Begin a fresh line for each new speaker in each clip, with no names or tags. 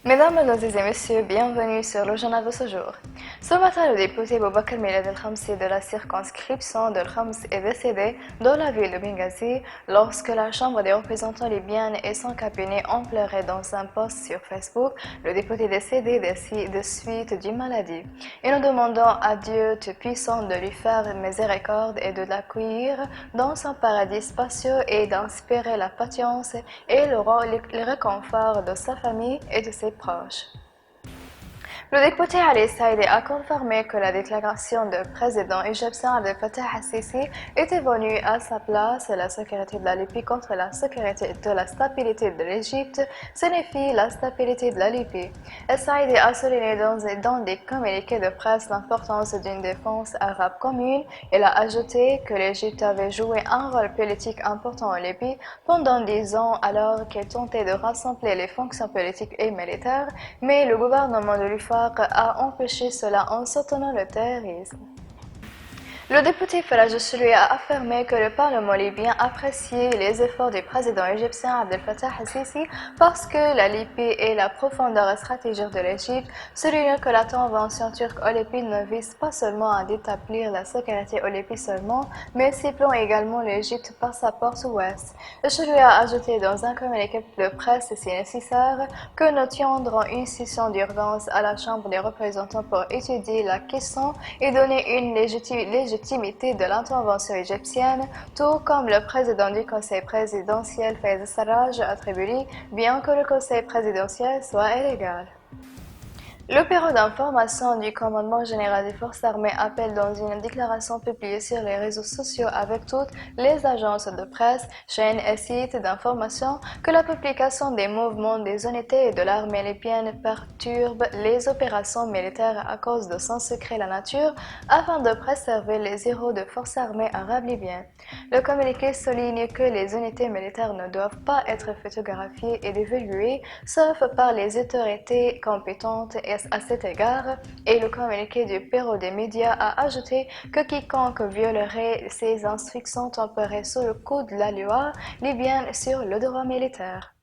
Mesdames, Mesdemoiselles et Messieurs, bienvenue sur le journal de ce jour. Ce matin, le député Boubacar Milad El-Khamsi de la circonscription de Khams est décédé dans la ville de Benghazi lorsque la Chambre des représentants libyenne et son cabinet ont pleuré dans un post sur Facebook le député décédé de suite d'une maladie. Et nous demandons à Dieu Tout-Puissant de lui faire miséricorde et de l'accueillir dans son paradis spacieux et d'inspirer la patience et le réconfort de sa famille et de ses proches. Le député Ali Saïdi a confirmé que la déclaration du président égyptien Abdel Fattah al-Sisi était venue à sa place. La sécurité de la Libye contre la sécurité de la stabilité de l'Égypte signifie la stabilité de la Libye. Saïdi a souligné dans des communiqués de presse l'importance d'une défense arabe commune. Il a ajouté que l'Égypte avait joué un rôle politique important en Libye pendant 10 ans alors qu'elle tentait de rassembler les fonctions politiques et militaires, mais le gouvernement de l'UFA a empêché cela en soutenant le terrorisme. Le député Faraj Chaloui a affirmé que le Parlement libyen appréciait les efforts du président égyptien Abdel Fattah al-Sisi parce que la Libye est la profondeur stratégique de l'Égypte, soulignant que l'intervention turque au Libye ne vise pas seulement à établir la sécurité au Libye seulement, mais ciblant également l'Égypte par sa porte ouest. Chaloui a ajouté dans un communiqué de presse si nécessaire que nous tiendrons une session d'urgence à la Chambre des représentants pour étudier la question et donner une légitimité de l'intervention égyptienne, tout comme le président du Conseil présidentiel Fayez Sarraj attribue, bien que le Conseil présidentiel soit illégal. Le bureau d'information du commandement général des forces armées appelle dans une déclaration publiée sur les réseaux sociaux avec toutes les agences de presse, chaînes et sites d'information que la publication des mouvements des unités de l'armée libyenne perturbe les opérations militaires à cause de son secret la nature afin de préserver les héros de forces armées arabes libyennes. Le communiqué souligne que les unités militaires ne doivent pas être photographiées et divulguées sauf par les autorités compétentes à cet égard, et le communiqué du bureau des médias a ajouté que quiconque violerait ces instructions tomberait sous le coup de la loi libyenne sur le droit militaire.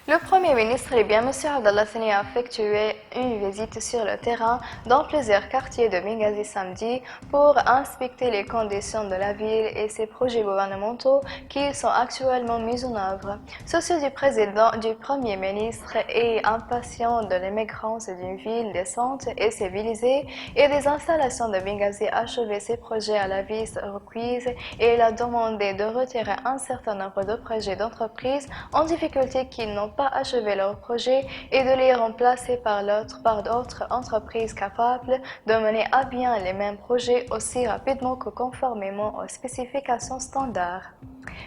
Le Premier ministre libyen M. Abdallah Thani a effectué une visite sur le terrain dans plusieurs quartiers de Benghazi samedi pour inspecter les conditions de la ville et ses projets gouvernementaux qui sont actuellement mis en œuvre. Soucieux du Premier ministre et impatient de l'émergence d'une ville décente et civilisée et des installations de Benghazi achever ses projets à la vie requise, et il a demandé de retirer un certain nombre de projets d'entreprises en difficulté qui n'ont pas achevé leur projet et de les remplacer par d'autres entreprises capables de mener à bien les mêmes projets aussi rapidement que conformément aux spécifications standards.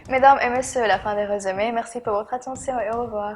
Mesdames et messieurs, la fin des résumés. Merci pour votre attention et au revoir.